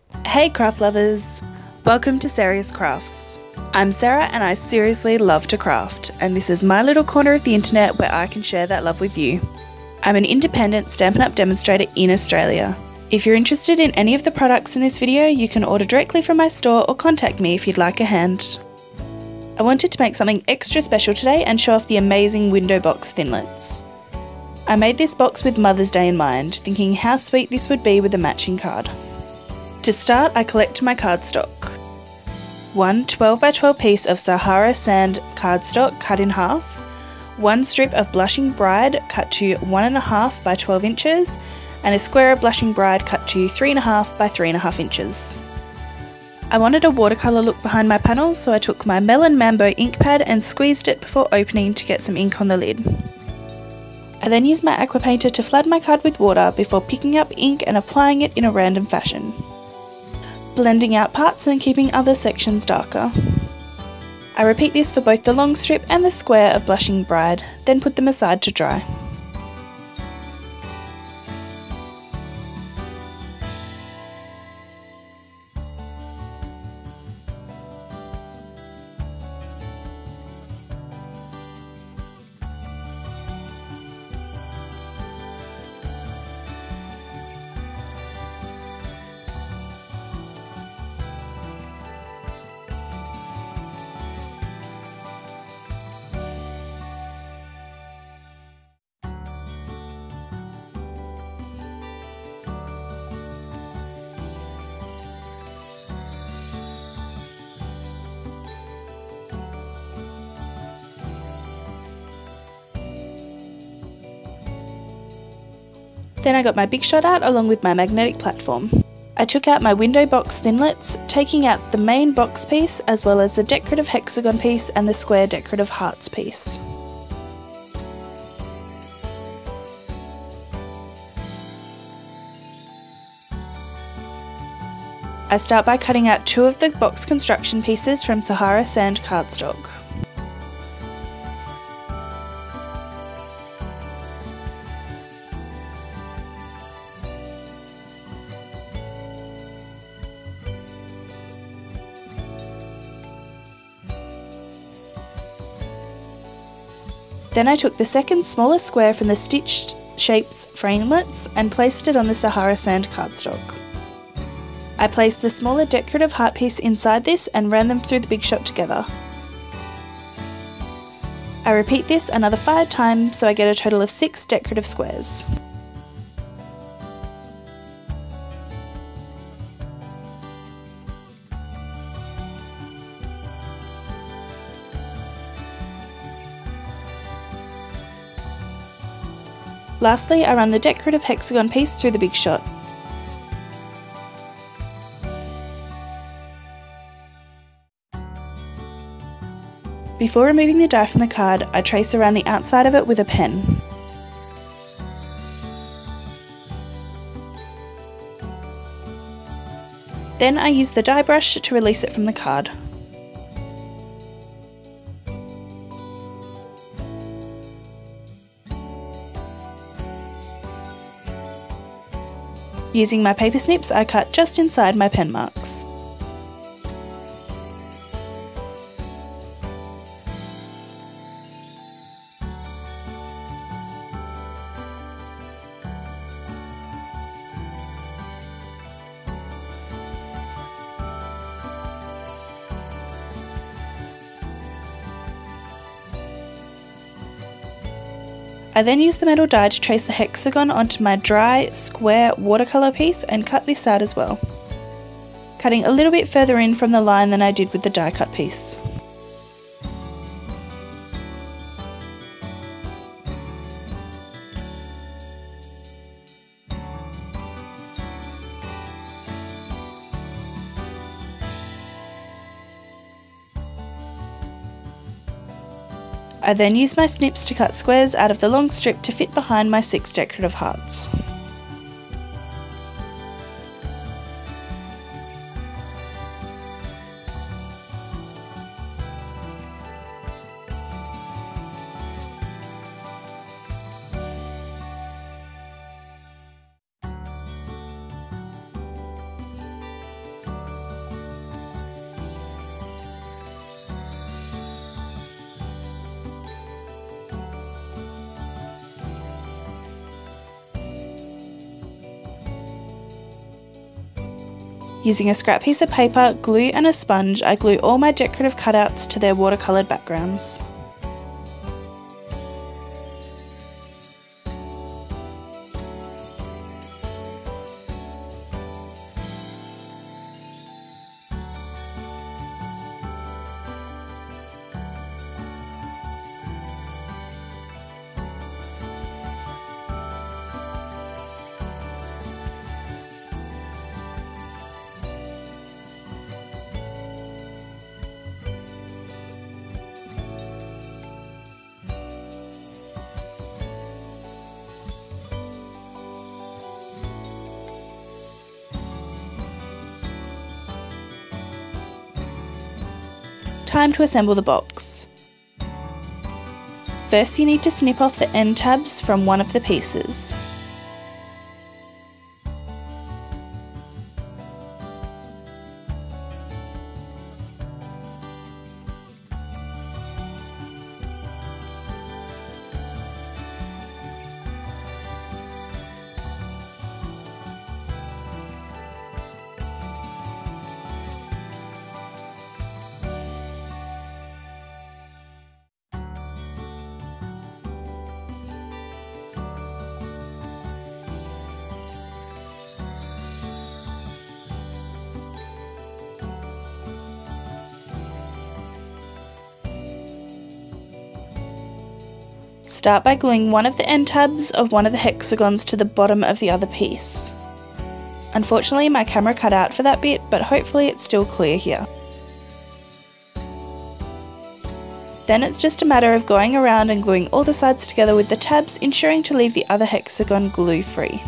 Hey craft lovers! Welcome to Serious Crafts. I'm Sarah and I seriously love to craft, and this is my little corner of the internet where I can share that love with you. I'm an independent Stampin' Up! Demonstrator in Australia. If you're interested in any of the products in this video, you can order directly from my store or contact me if you'd like a hand. I wanted to make something extra special today and show off the amazing window box thinlits. I made this box with Mother's Day in mind, thinking how sweet this would be with a matching card. To start, I collect my cardstock. One 12x12 piece of Sahara sand cardstock cut in half, one strip of Blushing Bride cut to 1.5 by 12 inches, and a square of Blushing Bride cut to 3.5 by 3.5 inches. I wanted a watercolour look behind my panels, so I took my Melon Mambo ink pad and squeezed it before opening to get some ink on the lid. I then used my aqua painter to flood my card with water before picking up ink and applying it in a random fashion, blending out parts and keeping other sections darker. I repeat this for both the long strip and the square of Blushing Bride, then put them aside to dry. Then I got my Big Shot out along with my magnetic platform. I took out my window box thinlits, taking out the main box piece as well as the decorative hexagon piece and the square decorative hearts piece. I start by cutting out two of the box construction pieces from Sahara sand cardstock. Then I took the second smaller square from the Stitched Shapes framelits and placed it on the Sahara sand cardstock. I placed the smaller decorative heart piece inside this and ran them through the Big Shot together. I repeat this another 5 times so I get a total of 6 decorative squares. Lastly, I run the decorative hexagon piece through the Big Shot. Before removing the die from the card, I trace around the outside of it with a pen. Then I use the die brush to release it from the card. Using my paper snips, I cut just inside my pen marks. I then use the metal die to trace the hexagon onto my dry, square watercolour piece and cut this out as well, cutting a little bit further in from the line than I did with the die cut piece. I then use my snips to cut squares out of the long strip to fit behind my 6 decorative hearts. Using a scrap piece of paper, glue and a sponge, I glue all my decorative cutouts to their watercoloured backgrounds. Time to assemble the box. First you need to snip off the end tabs from one of the pieces. Start by gluing one of the end tabs of one of the hexagons to the bottom of the other piece. Unfortunately, my camera cut out for that bit, but hopefully it's still clear here. Then it's just a matter of going around and gluing all the sides together with the tabs, ensuring to leave the other hexagon glue free.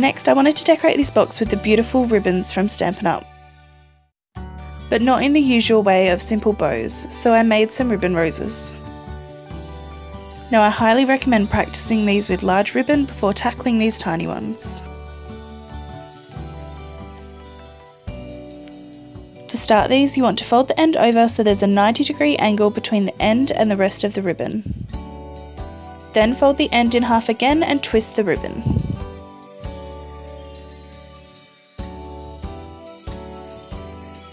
Next, I wanted to decorate this box with the beautiful ribbons from Stampin' Up, but not in the usual way of simple bows, so I made some ribbon roses. Now I highly recommend practicing these with large ribbon before tackling these tiny ones. To start these, you want to fold the end over so there's a 90-degree angle between the end and the rest of the ribbon. Then fold the end in half again and twist the ribbon.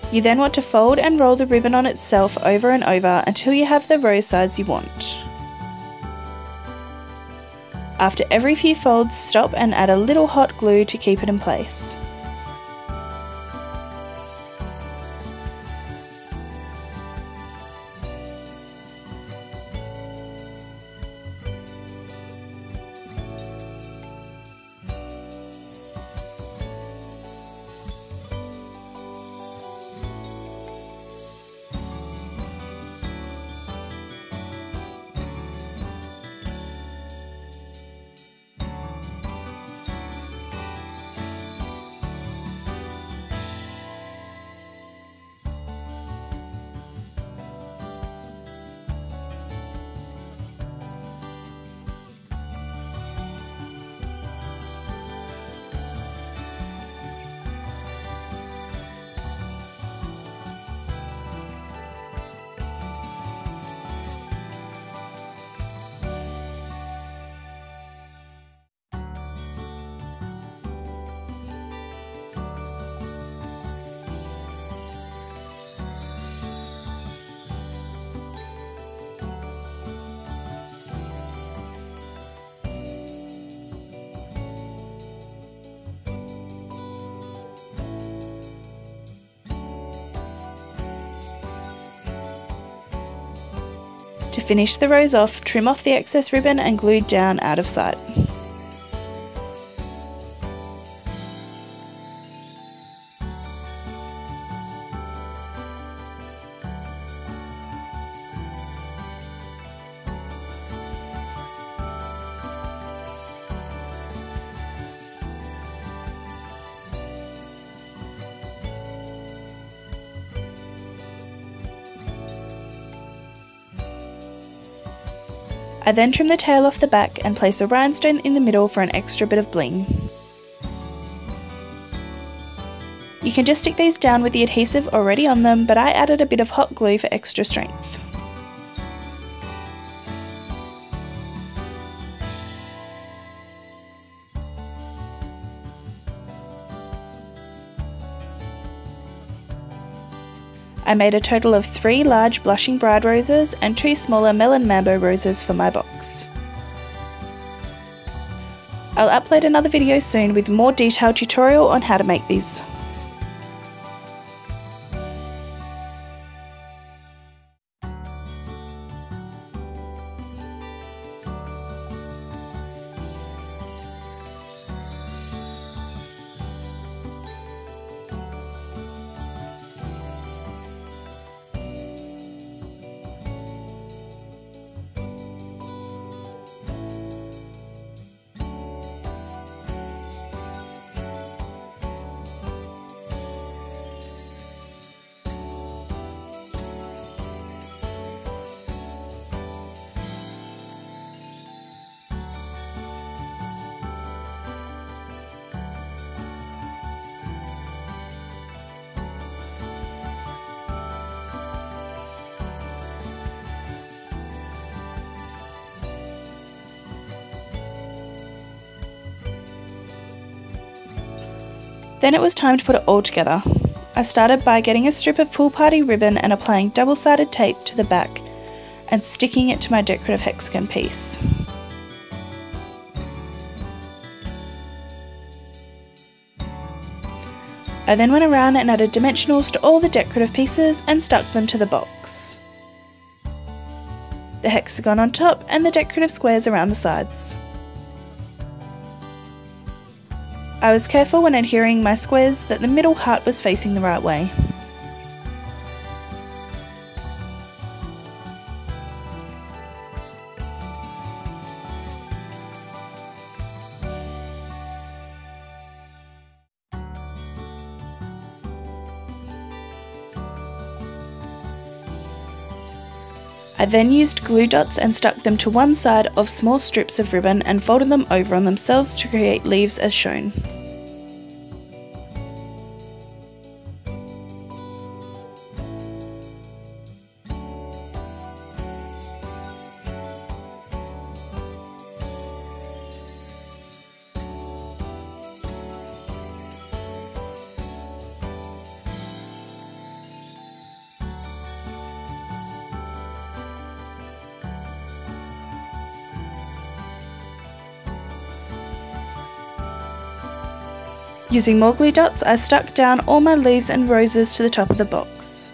You then want to fold and roll the ribbon on itself over and over until you have the rose size you want. After every few folds, stop and add a little hot glue to keep it in place. To finish the rose off, trim off the excess ribbon and glue down out of sight. I then trim the tail off the back and place a rhinestone in the middle for an extra bit of bling. You can just stick these down with the adhesive already on them, but I added a bit of hot glue for extra strength. I made a total of 3 large blushing bride roses and 2 smaller melon mambo roses for my box. I'll upload another video soon with more detailed tutorial on how to make these. Then it was time to put it all together. I started by getting a strip of pool party ribbon and applying double-sided tape to the back and sticking it to my decorative hexagon piece. I then went around and added dimensionals to all the decorative pieces and stuck them to the box. The hexagon on top and the decorative squares around the sides. I was careful when adhering my squares that the middle heart was facing the right way. I then used glue dots and stuck them to one side of small strips of ribbon and folded them over on themselves to create leaves as shown. Using more glue dots, I stuck down all my leaves and roses to the top of the box.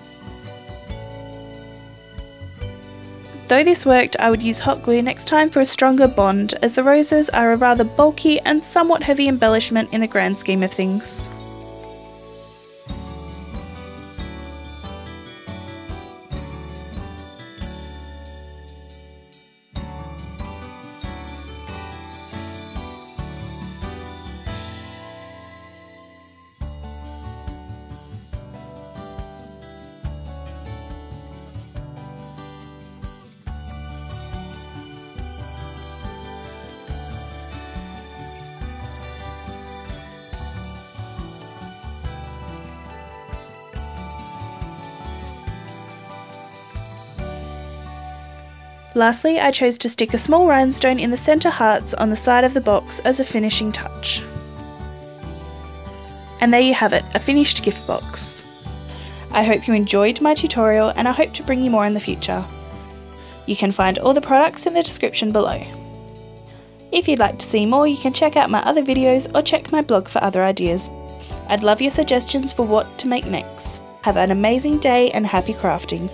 Though this worked, I would use hot glue next time for a stronger bond, as the roses are a rather bulky and somewhat heavy embellishment in the grand scheme of things. Lastly, I chose to stick a small rhinestone in the centre hearts on the side of the box as a finishing touch. And there you have it, a finished gift box. I hope you enjoyed my tutorial and I hope to bring you more in the future. You can find all the products in the description below. If you'd like to see more, you can check out my other videos or check my blog for other ideas. I'd love your suggestions for what to make next. Have an amazing day and happy crafting.